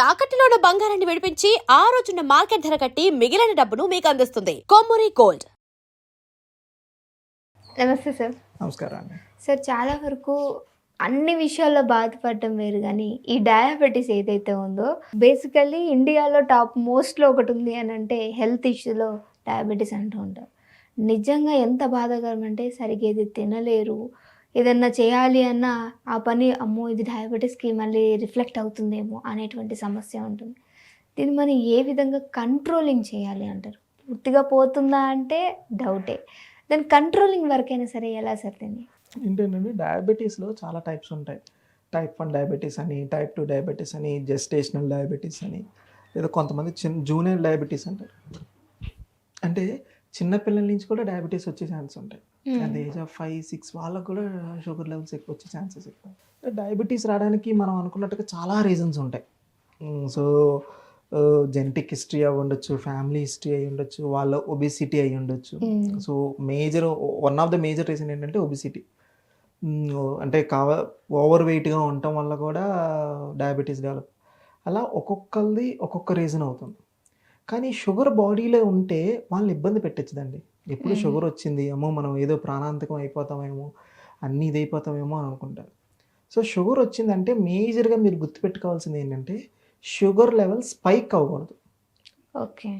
తాకట్టులో ఉన్న బంగారాన్ని విడిపించి ఆ రోజున్న మార్కెట్ ధర కట్టి మిగిలిన డబ్బును మీకు అందిస్తుంది కొమ్మూరి గోల్డ్. నమస్తే సార్. నమస్కారం అండి. సార్, చాలా వరకు అన్ని విషయాల్లో బాధపడటం వేరు కానీ ఈ డయాబెటీస్ ఏదైతే ఉందో బేసికల్లీ ఇండియాలో టాప్ మోస్ట్లో ఒకటి ఉంది అని అంటే హెల్త్ ఇష్యూలో డయాబెటీస్ అంటూ ఉంటారు. నిజంగా ఎంత బాధాకరం అంటే సరిగ్గా ఏది తినలేరు, ఏదన్నా చేయాలి అన్న ఆ పని అమ్మో ఇది డయాబెటీస్కి మళ్ళీ రిఫ్లెక్ట్ అవుతుందేమో అనేటువంటి సమస్య ఉంటుంది. దీన్ని మనం ఏ విధంగా కంట్రోలింగ్ చేయాలి అంటారు? పూర్తిగా పోతుందా అంటే డౌటే. దాని కంట్రోలింగ్ వరకైనా సరే ఎలా సార్ దీన్ని? ఏంటంటే డయాబెటీస్లో చాలా టైప్స్ ఉంటాయి. టైప్ 1 డయాబెటీస్ అని, టైప్ 2 డయాబెటీస్ అని, జెస్టేషనల్ డయాబెటీస్ అని, లేదా కొంతమంది జూనియర్ డయాబెటీస్ అంటారు. అంటే చిన్నపిల్లల నుంచి కూడా డయాబెటీస్ వచ్చే ఛాన్స్ ఉంటాయి. అట్ ఏజ్ ఆఫ్ 5-6 వాళ్ళకు కూడా షుగర్ లెవెల్స్ ఎక్కువ వచ్చే ఛాన్సెస్ ఎక్కువ. డయాబెటీస్ రావడానికి మనం అనుకున్నట్టుగా చాలా రీజన్స్ ఉంటాయి. సో జెనెటిక్ హిస్టరీ అయి ఉండొచ్చు, ఫ్యామిలీ హిస్టరీ అయి ఉండొచ్చు, వాళ్ళ ఒబిసిటీ అయి ఉండొచ్చు. So one of the major reason ఏంటంటే ఒబిసిటీ. అంటే ఓవర్ వెయిట్గా ఉండటం వల్ల కూడా డయాబెటీస్ డెవలప్. అలా ఒక్కొక్కరిది ఒక్కొక్క రీజన్ అవుతుంది. కానీ షుగర్ బాడీలో ఉంటే వాళ్ళని ఇబ్బంది పెట్టచ్చుదండి. ఎప్పుడు షుగర్ వచ్చింది అమ్మో మనం ఏదో ప్రాణాంతకం అయిపోతామేమో, అన్నీ ఇదైపోతామేమో అని అనుకుంటారు. సో షుగర్ వచ్చిందంటే మేజర్గా మీరు గుర్తుపెట్టుకోవాల్సింది ఏంటంటే షుగర్ లెవెల్ స్పైక్ అవ్వకూడదు. ఓకే,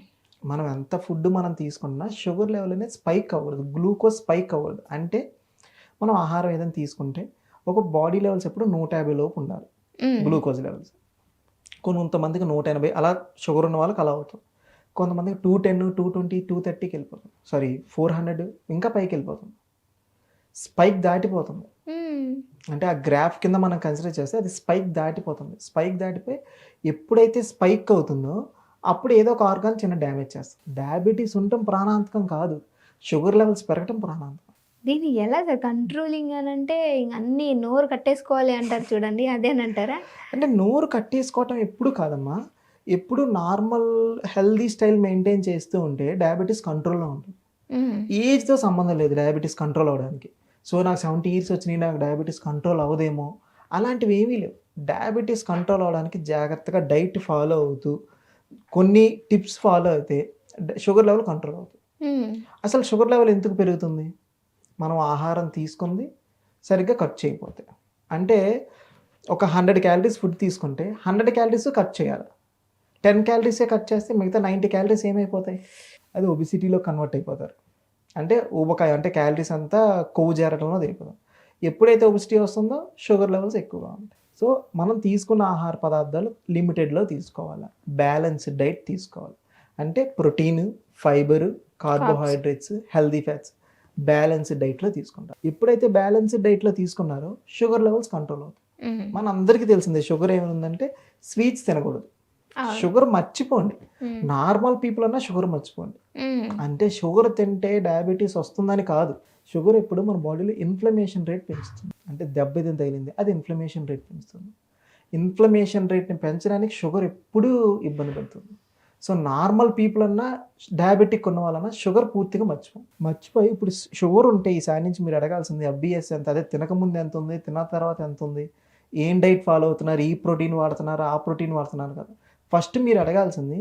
మనం ఎంత ఫుడ్ మనం తీసుకున్నా షుగర్ లెవెల్ అనేది స్పైక్ అవ్వకూడదు, గ్లూకోజ్ స్పైక్ అవ్వకూడదు. అంటే మనం ఆహారం ఏదైనా తీసుకుంటే ఒక బాడీ లెవెల్స్ ఎప్పుడు 150 లోపు ఉండాలి గ్లూకోజ్ లెవెల్స్. కొంతమందికి 180 అలా షుగర్ ఉన్న వాళ్ళకి అలా అవుతుంది. కొంతమందికి 210, 220, 230కి వెళ్ళిపోతుంది. 400 ఇంకా పైకి వెళ్ళిపోతుంది, స్పైక్ దాటిపోతుంది. అంటే ఆ గ్రాఫ్ కింద మనం కన్సిడర్ చేస్తే అది స్పైక్ దాటిపోతుంది. స్పైక్ దాటిపోయి ఎప్పుడైతే స్పైక్ అవుతుందో అప్పుడు ఏదో ఒక ఆర్గాన్ చిన్న డ్యామేజ్ చేస్తుంది. డయాబెటీస్ ఉండటం ప్రాణాంతకం కాదు, షుగర్ లెవెల్స్ పెరగటం ప్రాణాంతకం. దీన్ని ఎలా సార్ కంట్రోలింగ్ అని అంటే అన్నీ నోరు కట్టేసుకోవాలి అంటారు చూడండి, అదేనంటారా? అంటే నోరు కట్టేసుకోవటం ఎప్పుడు కాదమ్మా, ఎప్పుడు నార్మల్ హెల్దీ స్టైల్ మెయింటైన్ చేస్తూ ఉంటే డయాబెటీస్ కంట్రోల్లో ఉంటుంది. ఏజ్తో సంబంధం లేదు డయాబెటీస్ కంట్రోల్ అవ్వడానికి. సో నాకు 70 years వచ్చినాయి, నాకు డయాబెటీస్ కంట్రోల్ అవ్వదేమో అలాంటివి ఏమీ లేవు. డయాబెటీస్ కంట్రోల్ అవ్వడానికి జాగ్రత్తగా డైట్ ఫాలో అవుతూ కొన్ని టిప్స్ ఫాలో అయితే షుగర్ లెవెల్ కంట్రోల్ అవుతుంది. అసలు షుగర్ లెవెల్ ఎందుకు పెరుగుతుంది? మనం ఆహారం తీసుకుంది సరిగ్గా కట్ చేయకపోతే. అంటే ఒక 100 calories ఫుడ్ తీసుకుంటే 100 calories కట్ చేయాలి. 10 calories కట్ చేస్తే మిగతా 90 calories ఏమైపోతాయి? అది ఒబిసిటీలో కన్వర్ట్ అయిపోతారు. అంటే ఊబకాయ, అంటే క్యాలరీస్ అంతా కొవ్వు చేరడంలో అయిపోతాం. ఎప్పుడైతే ఒబిసిటీ వస్తుందో షుగర్ లెవెల్స్ ఎక్కువగా ఉంటాయి. సో మనం తీసుకున్న ఆహార పదార్థాలు లిమిటెడ్లో తీసుకోవాలి, బ్యాలెన్స్డ్ డైట్ తీసుకోవాలి. అంటే protein, fibre, carbohydrates, healthy fats balanced డైట్లో తీసుకుంటారు. ఎప్పుడైతే బ్యాలెన్స్డ్ డైట్లో తీసుకున్నారో షుగర్ లెవెల్స్ కంట్రోల్ అవుతాయి. మన అందరికీ తెలిసిందే షుగర్ ఏముందంటే స్వీట్స్ తినకూడదు, షుగర్ మర్చిపోండి. నార్మల్ పీపుల్ అన్నా షుగర్ మర్చిపోండి. అంటే షుగర్ తింటే డయాబెటీస్ వస్తుందని కాదు, షుగర్ ఎప్పుడు మన బాడీలో ఇన్ఫ్లమేషన్ రేట్ పెంచుతుంది. అంటే దెబ్బ ఏదైనా తగిలింది అది ఇన్ఫ్లమేషన్ రేట్ పెంచుతుంది. ఇన్ఫ్లమేషన్ రేట్ని పెంచడానికి షుగర్ ఎప్పుడూ ఇబ్బంది పెడుతుంది. సో నార్మల్ పీపుల్ అన్నా డయాబెటిక్ ఉన్న వాళ్ళన్నా షుగర్ పూర్తిగా మర్చిపోయి ఇప్పుడు షుగర్ ఉంటే ఈసారి నుంచి మీరు అడగాల్సింది FBS ఎంత, అదే తినకముందు ఎంత ఉంది, తిన్న తర్వాత ఎంత ఉంది, ఏం డైట్ ఫాలో అవుతున్నారు, ఈ ప్రోటీన్ వాడుతున్నారు, ఆ ప్రోటీన్ వాడుతున్నారు కదా. ఫస్ట్ మీరు అడగాల్సింది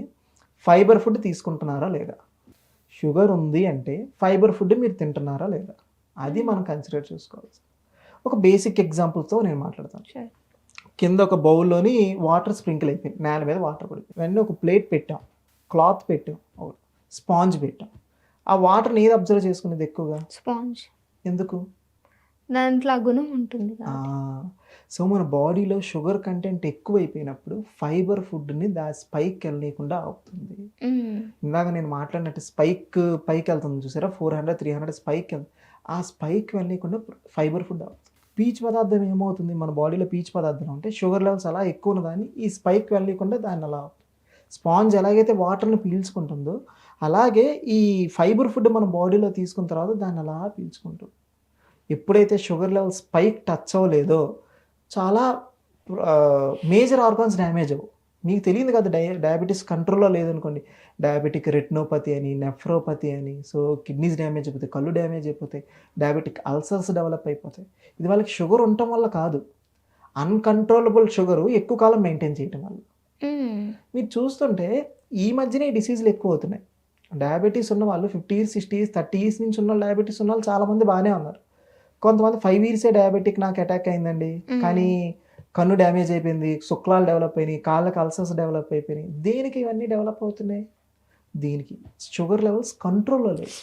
ఫైబర్ ఫుడ్ తీసుకుంటున్నారా లేదా. షుగర్ ఉంది అంటే ఫైబర్ ఫుడ్ మీరు తింటున్నారా లేదా, అది మనం కన్సిడర్ చేసుకోవాలి. ఒక బేసిక్ ఎగ్జాంపుల్తో నేను మాట్లాడతాను. కింద ఒక బౌల్లోని వాటర్ స్ప్రింకిల్ అయిపోయింది, నేల మీద వాటర్ పడిపోయింది. వెంటనే ఒక ప్లేట్ పెట్టాం, క్లాత్ పెట్టాం, స్పాంజ్ పెట్టాం. ఆ వాటర్ని ఏది అబ్జర్వ్ చేసుకునేది ఎక్కువగా? స్పాంజ్. ఎందుకు? దాంట్లో గుణం ఉంటుంది. సో మన బాడీలో షుగర్ కంటెంట్ ఎక్కువైపోయినప్పుడు ఫైబర్ ఫుడ్ని స్పైక్ వెళ్ళకుండా అవుతుంది. ఇందాక నేను మాట్లాడినట్టు పైకి వెళ్తుంది చూసారా, 400, 300 స్పైక్ వెళ్తుంది. ఆ స్పైక్ వెళ్ళకుండా ఫైబర్ ఫుడ్ అవుతుంది. పీచు పదార్థం ఏమవుతుంది, మన బాడీలో పీచు పదార్థం ఉంటే షుగర్ లెవెల్స్ అలా ఎక్కువ ఉన్నదాన్ని ఈ స్పైక్ వెళ్ళకుండా దాన్ని అలా అవుతుంది. స్పాంజ్ ఎలాగైతే వాటర్ని పీల్చుకుంటుందో అలాగే ఈ ఫైబర్ ఫుడ్ మన బాడీలో తీసుకున్న తర్వాత దాన్ని అలా పీల్చుకుంటుంది. ఎప్పుడైతే షుగర్ లెవెల్ స్పైక్ టచ్ అవ్వలేదో చాలా మేజర్ ఆర్గాన్స్ డ్యామేజ్ అవ్వవు. మీకు తెలియదు కదా, డయాబెటీస్ కంట్రోల్లో లేదనుకోండి, డయాబెటిక్ రెటినోపతి అని, నెఫ్రోపతి అని, సో కిడ్నీస్ డ్యామేజ్ అయిపోతాయి, కళ్ళు డ్యామేజ్ అయిపోతాయి, డయాబెటిక్ అల్సర్స్ డెవలప్ అయిపోతాయి. ఇది వాళ్ళకి షుగర్ ఉండటం వల్ల కాదు, అన్కంట్రోలబుల్ షుగరు ఎక్కువ కాలం మెయింటైన్ చేయటం వల్ల. మీరు చూస్తుంటే ఈ మధ్యనే ఈ డిసీజులు ఎక్కువ అవుతున్నాయి. డయాబెటీస్ ఉన్న వాళ్ళు 50 ఇయర్స్ 60 ఇయర్స్ 30 ఇయర్స్ నుంచి ఉన్న డయాబెటీస్ ఉన్న వాళ్ళు చాలామంది బాగానే ఉన్నారు. కొంతమంది 5 ఇయర్సే డయాబెటిక్ నాకు అటాక్ అయిందండి, కానీ కన్ను డ్యామేజ్ అయిపోయింది, శుక్లాలు డెవలప్ అయినాయి, కాళ్ళకి అల్సర్స్ డెవలప్ అయిపోయినాయి. దేనికి ఇవన్నీ డెవలప్ అవుతున్నాయి? దీనికి షుగర్ లెవెల్స్ కంట్రోల్లో లేవు,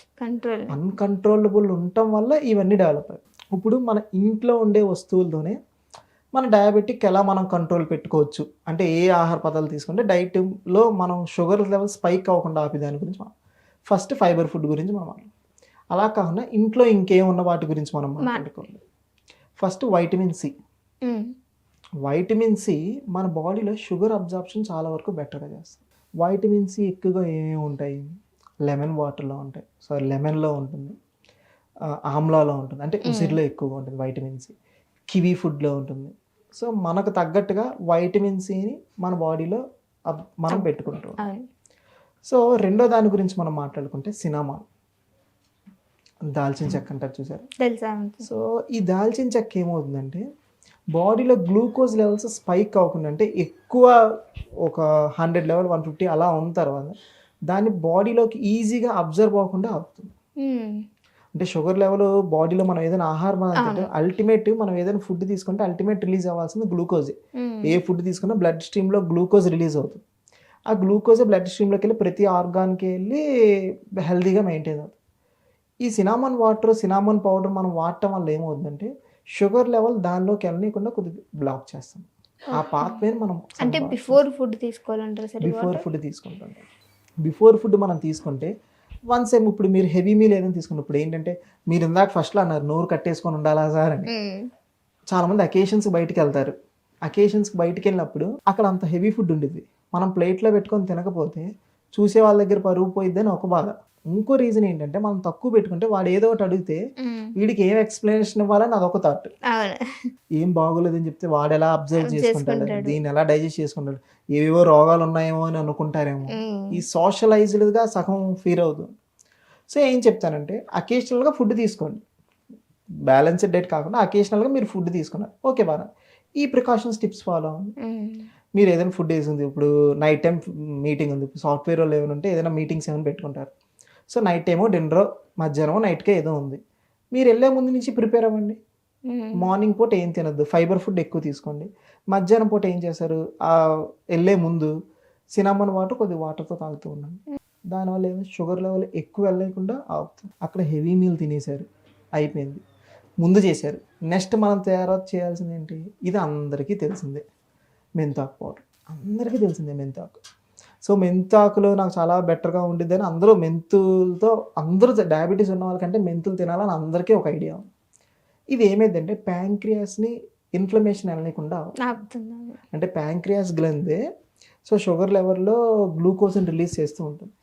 అన్కంట్రోలబుల్ ఉండటం వల్ల ఇవన్నీ డెవలప్ అయ్యాయి. ఇప్పుడు మన ఇంట్లో ఉండే వస్తువులతోనే మన డయాబెటిక్ ఎలా మనం కంట్రోల్ పెట్టుకోవచ్చు అంటే ఏ ఆహార పదార్థాలు తీసుకుంటే డైట్లో మనం షుగర్ లెవెల్ స్పైక్ అవ్వకుండా ఆపే దాని గురించి మనం ఫస్ట్ ఫైబర్ ఫుడ్ గురించి మనం మాట్లాడాలి. అలా కాకుండా ఇంట్లో ఇంకేమున్న వాటి గురించి మనం మాట్లాడుకోవాలి. First vitamin C. Vitamin C మన బాడీలో షుగర్ అబ్జార్ప్షన్ చాలా వరకు బెటర్గా చేస్తుంది. వైటమిన్ సి ఎక్కువగా ఏమేమి ఉంటాయి? లెమన్ వాటర్లో ఉంటాయి, లెమన్లో ఉంటుంది, ఆమ్లాలో ఉంటుంది, అంటే ఉసిరిలో ఎక్కువగా ఉంటుంది వైటమిన్ సి, కివీ ఫుడ్లో ఉంటుంది. సో మనకు తగ్గట్టుగా వైటమిన్ సిని మన బాడీలో మనం పెట్టుకుంటాం. సో రెండో దాని గురించి మనం మాట్లాడుకుంటే సినామాన్, దాల్చిన చెక్క అంటారు చూసారు. సో ఈ దాల్చిన చెక్క ఏమవుతుందంటే బాడీలో గ్లూకోజ్ లెవెల్స్ స్పైక్ అవ్వకుండా, అంటే ఎక్కువ ఒక 100 లెవెల్ 150 అలా ఉన్న తర్వాత దాన్ని బాడీలోకి ఈజీగా అబ్జర్వ్ అవ్వకుండా అవుతుంది. అంటే షుగర్ లెవెల్ బాడీలో మనం ఏదైనా ఆహారం అంటే అల్టిమేట్ మనం ఏదైనా ఫుడ్ తీసుకుంటే అల్టిమేట్ రిలీజ్ అవ్వాల్సింది గ్లూకోజ్. ఏ ఫుడ్ తీసుకున్నా బ్లడ్ స్ట్రీమ్లో గ్లూకోజ్ రిలీజ్ అవుతుంది. ఆ గ్లూకోజ్ బ్లడ్ స్ట్రీమ్లోకి వెళ్ళి ప్రతి ఆర్గాన్కి వెళ్ళి హెల్తీగా మెయింటైన్ అవుతుంది. ఈ సినామన్ వాటర్, సినామన్ పౌడర్ మనం వాడటం వల్ల ఏమవుతుందంటే షుగర్ లెవెల్ దానిలోకి వెళ్ళకుండా కొద్దిగా బ్లాక్ చేస్తాం. ఆ పాత్వే మనం అంటే బిఫోర్ ఫుడ్ తీసుకోవాలంటారు సార్? బిఫోర్ ఫుడ్ తీసుకుంటాం. బిఫోర్ ఫుడ్ మనం తీసుకుంటే వన్స్ ఇప్పుడు మీరు హెవీ మీల్ ఏదైనా తీసుకున్నప్పుడు ఏంటంటే మీరు ఇందాక ఫస్ట్లో అన్నారు నోరు కట్టేసుకొని ఉండాలా సార్ అని. చాలామంది అకేషన్స్కి బయటికి వెళ్తారు. అకేషన్స్కి బయటికి వెళ్ళినప్పుడు అక్కడ అంత హెవీ ఫుడ్ ఉండేది, మనం ప్లేట్లో పెట్టుకొని తినకపోతే చూసే వాళ్ళ దగ్గర పరుగు పోయిద్దని ఒక బాధ. ఇంకో రీజన్ ఏంటంటే మనం తక్కువ పెట్టుకుంటే వాడు ఏదో ఒకటి అడిగితే వీడికి ఏం ఎక్స్ప్లెనేషన్ ఇవ్వాలని అదొక థాట్. ఏం బాగోలేదని చెప్తే వాడు ఎలా అబ్జర్వ్ చేసుకుంటాడు, దీన్ని ఎలా డైజెస్ట్ చేసుకుంటాడు, ఏవేవో రోగాలు ఉన్నాయేమో అని అనుకుంటారేమో. ఈ సోషలైజ్డ్గా సగం ఫీల్ అవుతుంది. సో ఏం చెప్తానంటే అకేషనల్గా ఫుడ్ తీసుకోండి, బ్యాలెన్స్డ్ డైట్ కాకుండా అకేషనల్గా మీరు ఫుడ్ తీసుకున్నారు, ఓకే బాగా ఈ ప్రికాషన్స్ టిప్స్ ఫాలో అవ్వండి. మీరు ఏదైనా ఫుడ్ వేసింది, ఇప్పుడు నైట్ టైం మీటింగ్ ఉంది, సాఫ్ట్వేర్ వాళ్ళు ఏమైనా ఉంటే ఏదైనా మీటింగ్స్ ఏమైనా పెట్టుకుంటారు. సో నైట్ ఏమో డిన్నర్, మధ్యాహ్నం నైట్కే ఏదో ఉంది, మీరు వెళ్ళే ముందు నుంచి ప్రిపేర్ అవ్వండి. మార్నింగ్ పూట ఏం తినద్దు, ఫైబర్ ఫుడ్ ఎక్కువ తీసుకోండి. మధ్యాహ్నం పూట ఏం చేస్తారు, వెళ్ళే ముందు సినామన్ వాటర్ కొద్దిగా వాటర్తో తాగుతూ ఉండండి. దానివల్ల ఏమో షుగర్ లెవెల్ ఎక్కువ వెళ్ళకుండా ఆగుతుంది. అక్కడ హెవీ మీల్ తినేశారు, అయిపోయింది, ముందు చేశారు. నెక్స్ట్ మనం తయారు చేయాల్సింది ఏంటి? ఇది అందరికీ తెలిసిందే, మెంతాకు పౌడర్. అందరికీ తెలిసిందే మెంతాకు. సో మెంతాకులో నాకు చాలా బెటర్గా ఉండిద్ది అని అందరూ మెంతులతో, అందరూ డయాబెటీస్ ఉన్న వాళ్ళకంటే మెంతులు తినాలని అందరికీ ఒక ఐడియా ఉంది. ఇది ఏమైందంటే ప్యాంక్రియాస్ని ఇన్ఫ్లమేషన్ వెళ్ళకుండా, అంటే ప్యాంక్రియాస్ గ్లందే సో షుగర్ లెవెల్లో గ్లూకోజ్ని రిలీజ్ చేస్తూ ఉంటుంది.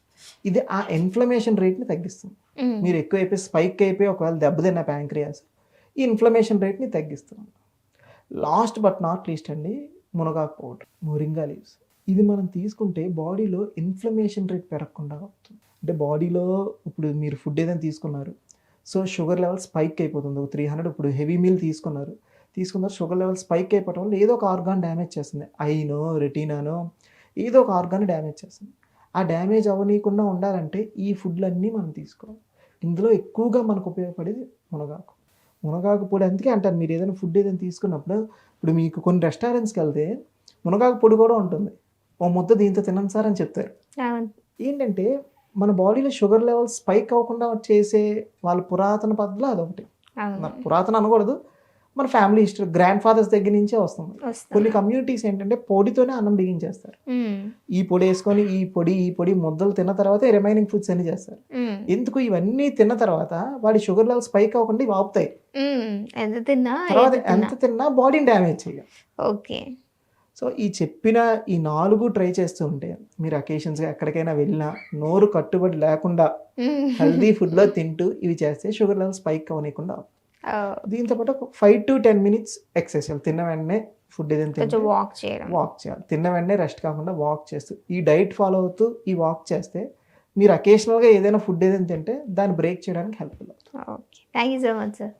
ఇది ఆ ఇన్ఫ్లమేషన్ రేట్ని తగ్గిస్తుంది. మీరు ఎక్కువ అయిపోయి స్పైక్ అయిపోయి ఒకవేళ దెబ్బతిన్న ప్యాంక్రియాస్ ఈ ఇన్ఫ్లమేషన్ రేట్ని తగ్గిస్తుంది. లాస్ట్ బట్ నాట్ లీస్ట్ అండి, మునగాకు పౌడర్, మొరింగా లీవ్స్. ఇది మనం తీసుకుంటే బాడీలో ఇన్ఫ్లమేషన్ రేట్ పెరగకుండా అవుతుంది. అంటే బాడీలో ఇప్పుడు మీరు ఫుడ్ ఏదైనా తీసుకున్నారు, సో షుగర్ లెవెల్ స్పైక్ అయిపోతుంది. 300 ఇప్పుడు హెవీ మీల్ తీసుకున్నారు, షుగర్ లెవెల్ స్పైక్ అయిపోవడం వల్ల ఏదో ఒక ఆర్గాన్ డ్యామేజ్ చేస్తుంది, ఐనో రెటీనానో ఏదో ఒక ఆర్గాన్ డ్యామేజ్ చేస్తుంది. ఆ డ్యామేజ్ అవ్వనీయకుండా ఉండాలంటే ఈ ఫుడ్లన్నీ మనం తీసుకోవాలి. ఇందులో ఎక్కువగా మనకు ఉపయోగపడేది మునగాకు. మునగాకు పొడి అందుకే అంటారు, మీరు ఏదైనా ఫుడ్ ఏదైనా తీసుకున్నప్పుడు, ఇప్పుడు మీకు కొన్ని రెస్టారెంట్స్కి వెళ్తే మునగాకు పొడి కూడా ఉంటుంది, ఓ ముద్ద దీంతో తినండి సార్ అని చెప్తారు. ఏంటంటే మన బాడీలో షుగర్ లెవెల్ స్పైక్ అవ్వకుండా చేసే వాళ్ళ పురాతన పద్ధతిలో అదొకటి. పురాతన అనకూడదు, మన ఫ్యామిలీ హిస్టరీ గ్రాండ్ ఫాదర్స్ దగ్గర నుంచే వస్తుంది. కొన్ని కమ్యూనిటీస్ ఏంటంటే పొడితోనే అన్నం బిగించేస్తారు. ఈ పొడి వేసుకొని ఈ పొడి ముద్దలు తిన్న తర్వాత రిమైనింగ్ ఫుడ్స్ అన్ని చేస్తారు. ఎందుకు? ఇవన్నీ తిన్న తర్వాత వాడి షుగర్ లెవెల్ స్పైక్ అవ్వకుండా ఇవి ఆపుతాయి. ఎంత తిన్నా బాడీని డ్యామేజ్ చేయాలి. ఓకే. సో ఈ చెప్పిన ఈ 4 ట్రై చేస్తూ ఉంటే మీరు అకేషన్స్గా ఎక్కడికైనా వెళ్ళినా నోరు కట్టుబడి లేకుండా హెల్దీ ఫుడ్లో తింటూ ఇవి చేస్తే షుగర్ లెవెల్ స్పైక్ అవ్వకుండా. దీంతో పాటు 5 to 10 minutes ఎక్సర్సైజ్, తిన్న వెంటనే ఫుడ్ ఏదైనా వాక్ చేయాలి, తిన్న వెంటనే రెస్ట్ కాకుండా వాక్ చేస్తూ ఈ డైట్ ఫాలో అవుతూ ఈ వాక్ చేస్తే మీరు అకేషనల్గా ఏదైనా ఫుడ్ ఏదైనా తింటే దాన్ని బ్రేక్ చేయడానికి హెల్ప్ఫుల్ అవుతుంది. Thank you so much sir.